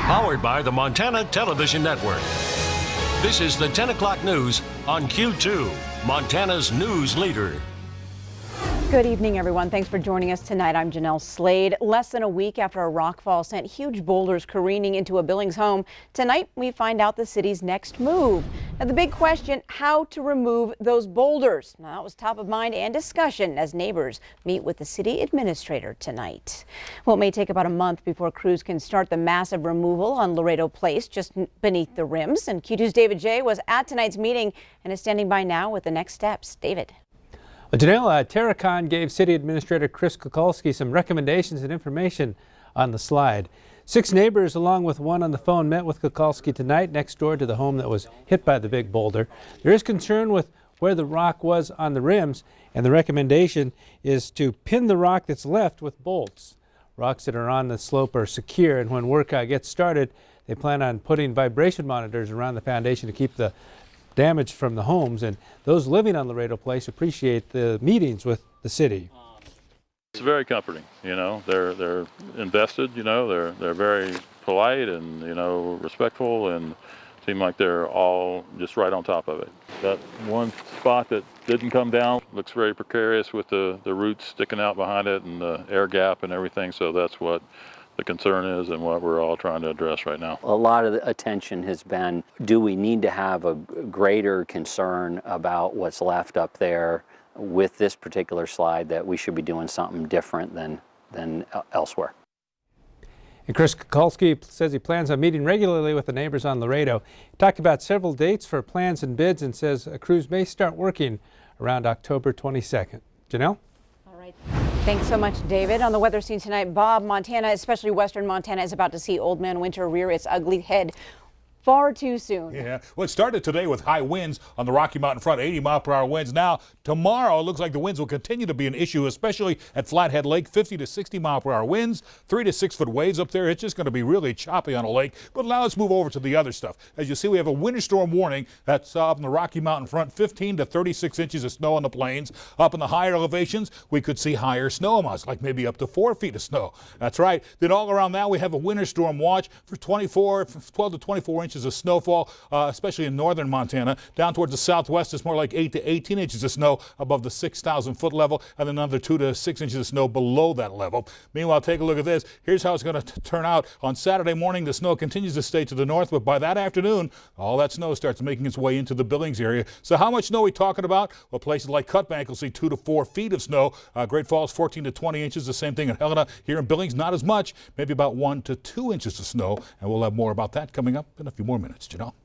Powered by the Montana Television Network. This is the 10 o'clock news on Q2, Montana's news leader. Good evening, everyone. Thanks for joining us tonight. I'm Jeanelle Slade. Less than a week after a rockfall sent huge boulders careening into a Billings home, tonight we find out the city's next move. Now, the big question, how to remove those boulders. Now, that was top of mind and discussion as neighbors meet with the city administrator tonight. Well, it may take about a month before crews can start the massive removal on Laredo Place, just beneath the rims. And Q2's David J. was at tonight's meeting and is standing by now with the next steps. David. Well, Jeanelle, Terracon gave City Administrator Chris Kukulski some recommendations and information on the slide. 6 neighbors, along with one on the phone, met with Kukulski tonight next door to the home that was hit by the big boulder. There is concern with where the rock was on the rims, and the recommendation is to pin the rock that's left with bolts. Rocks that are on the slope are secure, and when work gets started, they plan on putting vibration monitors around the foundation to keep the damage from the homes, and those living on Laredo Place appreciate the meetings with the city. It's very comforting, you know. They're invested, you know. They're very polite and, you know, respectful, and seem like they're all just right on top of it. That one spot that didn't come down looks very precarious with the roots sticking out behind it and the air gap and everything, so that's what the concern is and what we're all trying to address right now. A lot of the attention has been, do we need to have a greater concern about what's left up there with this particular slide, that we should be doing something different than elsewhere. And Chris Kukulski says he plans on meeting regularly with the neighbors on Laredo. He talked about several dates for plans and bids and says crews may start working around October 22nd. Jeanelle? All right. Thanks so much, David. On the weather scene tonight, Bob, Montana, especially western Montana, is about to see Old Man Winter rear its ugly head far too soon. Yeah, well, it started today with high winds on the Rocky Mountain front, 80-mile-per-hour winds. Now, tomorrow, it looks like the winds will continue to be an issue, especially at Flathead Lake, 50 to 60-mile-per-hour winds, 3 to 6 foot waves up there. It's just going to be really choppy on a lake. But now let's move over to the other stuff. As you see, we have a winter storm warning that's up in the Rocky Mountain front, 15 to 36 inches of snow on the plains. Up in the higher elevations, we could see higher snow amounts, like maybe up to 4 feet of snow. That's right. Then all around that, we have a winter storm watch for 12 to 24 inches of snowfall, especially in northern Montana. Down towards the southwest, it's more like 8 to 18 inches of snow above the 6,000 foot level, and another 2 to 6 inches of snow below that level. Meanwhile, take a look at this. Here's how it's going to turn out. On Saturday morning, the snow continues to stay to the north, but by that afternoon, all that snow starts making its way into the Billings area. So how much snow are we talking about? Well, places like Cutbank will see 2 to 4 feet of snow. Great Falls, 14 to 20 inches. The same thing in Helena. Here in Billings, not as much, maybe about 1 to 2 inches of snow, and we'll have more about that coming up in a few more minutes. You know.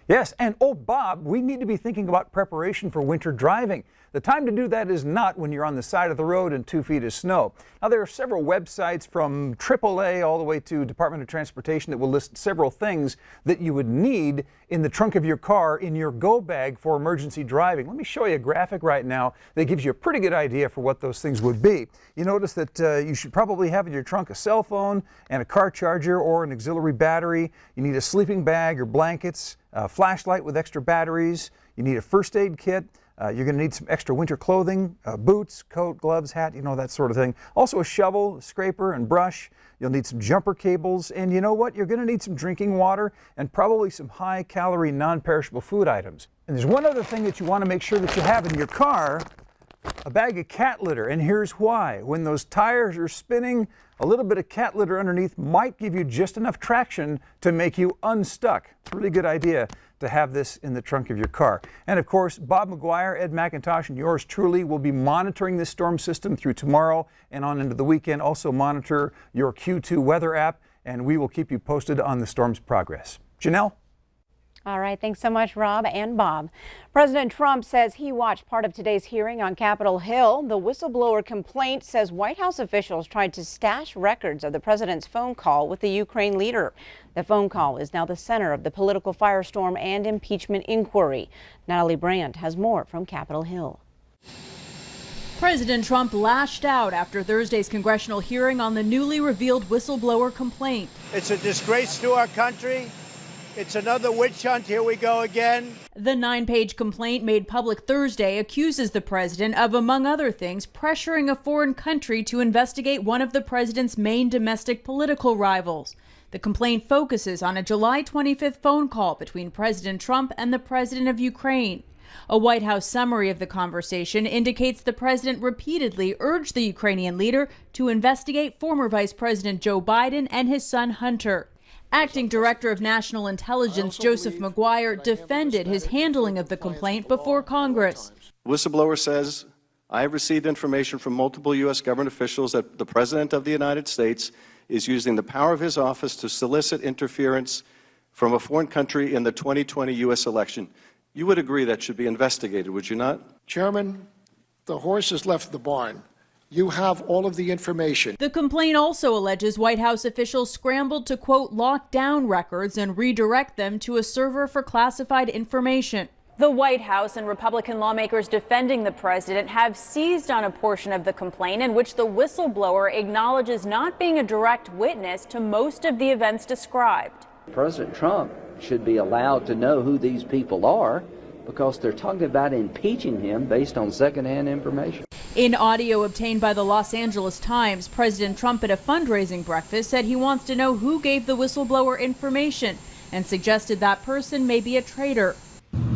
Yes, and oh, Bob, we need to be thinking about preparation for winter driving. The time to do that is not when you're on the side of the road in 2 feet of snow. Now, there are several websites from AAA all the way to Department of Transportation that will list several things that you would need in the trunk of your car in your go bag for emergency driving. Let me show you a graphic right now that gives you a pretty good idea for what those things would be. You notice that you should probably have in your trunk a cell phone and a car charger or an auxiliary battery. You need a sleeping bag or blankets, a flashlight with extra batteries. You need a first aid kit. You're going to need some extra winter clothing, boots, coat, gloves, hat, you know, that sort of thing. Also a shovel, a scraper, and brush. You'll need some jumper cables, and you know what? You're going to need some drinking water and probably some high-calorie, non-perishable food items. And there's one other thing that you want to make sure that you have in your car, a bag of cat litter, and here's why. When those tires are spinning, a little bit of cat litter underneath might give you just enough traction to make you unstuck. It's a really good idea to have this in the trunk of your car. And of course, Bob McGuire, Ed McIntosh, and yours truly will be monitoring this storm system through tomorrow and on into the weekend. Also monitor your Q2 weather app, and we will keep you posted on the storm's progress. Jeanelle? All right, thanks so much, Rob and Bob. President Trump says he watched part of today's hearing on Capitol Hill. The whistleblower complaint says White House officials tried to stash records of the president's phone call with the Ukraine leader. The phone call is now the center of the political firestorm and impeachment inquiry. Natalie Brandt has more from Capitol Hill. President Trump lashed out after Thursday's congressional hearing on the newly revealed whistleblower complaint. It's a disgrace to our country. It's another witch hunt. Here we go again. The 9-page complaint made public Thursday accuses the president of, among other things, pressuring a foreign country to investigate one of the president's main domestic political rivals. The complaint focuses on a July 25th phone call between President Trump and the president of Ukraine. A White House summary of the conversation indicates the president repeatedly urged the Ukrainian leader to investigate former Vice President Joe Biden and his son Hunter. Acting Director of National Intelligence Joseph McGuire defended his handling of the complaint before Congress. Whistleblower says, I have received information from multiple U.S. government officials that the President of the United States is using the power of his office to solicit interference from a foreign country in the 2020 U.S. election. You would agree that should be investigated, would you not? Chairman, the horse has left the barn. You have all of the information. The complaint also alleges White House officials scrambled to, quote, lock down records and redirect them to a server for classified information. The White House and Republican lawmakers defending the president have seized on a portion of the complaint in which the whistleblower acknowledges not being a direct witness to most of the events described. President Trump should be allowed to know who these people are because they're talking about impeaching him based on secondhand information. In audio obtained by the Los Angeles Times, President Trump at a fundraising breakfast said he wants to know who gave the whistleblower information and suggested that person may be a traitor.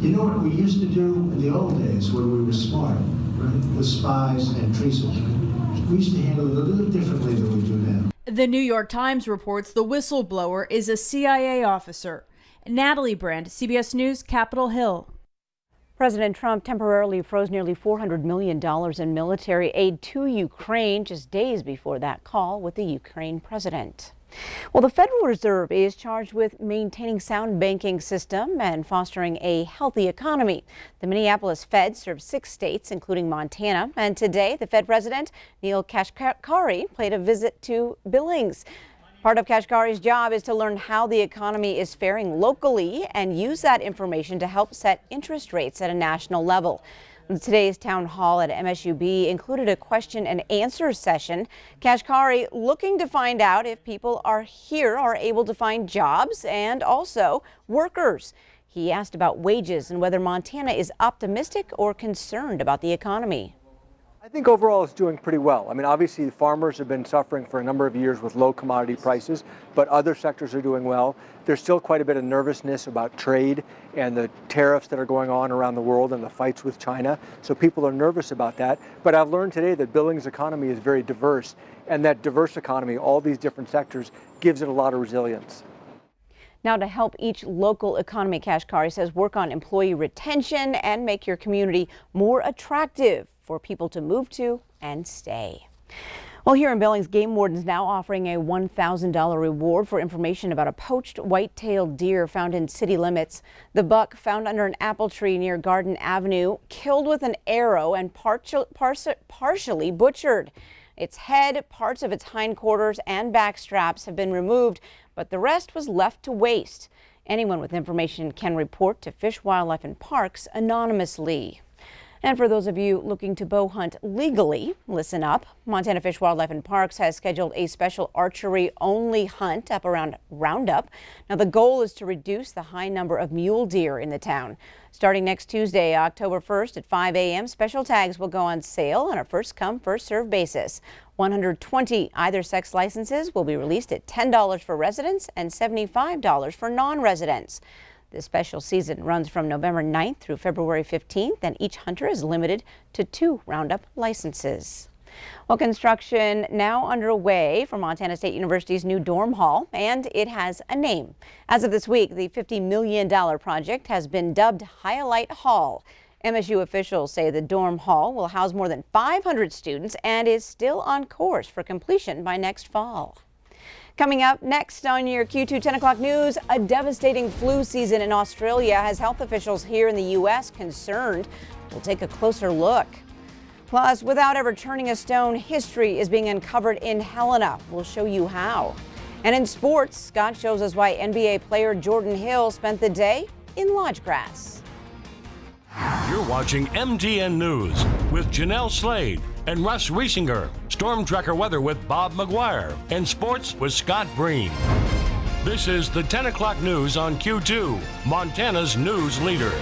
You know what we used to do in the old days when we were smart, right? The spies and treason. We used to handle it a little differently than we do now. The New York Times reports the whistleblower is a CIA officer. Natalie Brand, CBS News, Capitol Hill. President Trump temporarily froze nearly $400 million in military aid to Ukraine just days before that call with the Ukraine president. Well, the Federal Reserve is charged with maintaining sound banking system and fostering a healthy economy. The Minneapolis Fed serves 6 states, including Montana. And today, the Fed president, Neel Kashkari, paid a visit to Billings. Part of Kashkari's job is to learn how the economy is faring locally and use that information to help set interest rates at a national level. Today's town hall at MSUB included a question and answer session. Kashkari looking to find out if people are able to find jobs and also workers. He asked about wages and whether Montana is optimistic or concerned about the economy. I think overall it's doing pretty well. I mean, obviously the farmers have been suffering for a number of years with low commodity prices, but other sectors are doing well. There's still quite a bit of nervousness about trade and the tariffs that are going on around the world and the fights with China. So people are nervous about that. But I've learned today that Billings' economy is very diverse, and that diverse economy, all these different sectors, gives it a lot of resilience. Now, to help each local economy, Kashkari says work on employee retention and make your community more attractive for people to move to and stay. Well, here in Billings, game wardens now offering a $1,000 reward for information about a poached white-tailed deer found in city limits. The buck found under an apple tree near Garden Avenue, killed with an arrow and partially butchered. Its head, parts of its hindquarters, and back straps have been removed, but the rest was left to waste. Anyone with information can report to Fish, Wildlife, and Parks anonymously. And for those of you looking to bow hunt legally, listen up. Montana Fish, Wildlife, and Parks has scheduled a special archery-only hunt up around Roundup. Now, the goal is to reduce the high number of mule deer in the town. Starting next Tuesday, October 1st at 5 a.m., special tags will go on sale on a first-come, first-served basis. 120 either-sex licenses will be released at $10 for residents and $75 for non-residents. The special season runs from November 9th through February 15th, and each hunter is limited to 2 Roundup licenses. Well, construction now underway for Montana State University's new dorm hall, and it has a name. As of this week, the $50 million project has been dubbed Highlight Hall. MSU officials say the dorm hall will house more than 500 students and is still on course for completion by next fall. Coming up next on your Q2 10 o'clock news, a devastating flu season in Australia has health officials here in the U.S. concerned. We'll take a closer look. Plus, without ever turning a stone, history is being uncovered in Helena. We'll show you how. And in sports, Scott shows us why NBA player Jordan Hill spent the day in lodge grass. You're watching MTN News with Jeanelle Slade and Russ Riesinger. Storm Tracker weather with Bob McGuire. And sports with Scott Breen. This is the 10 o'clock news on Q2, Montana's news leader.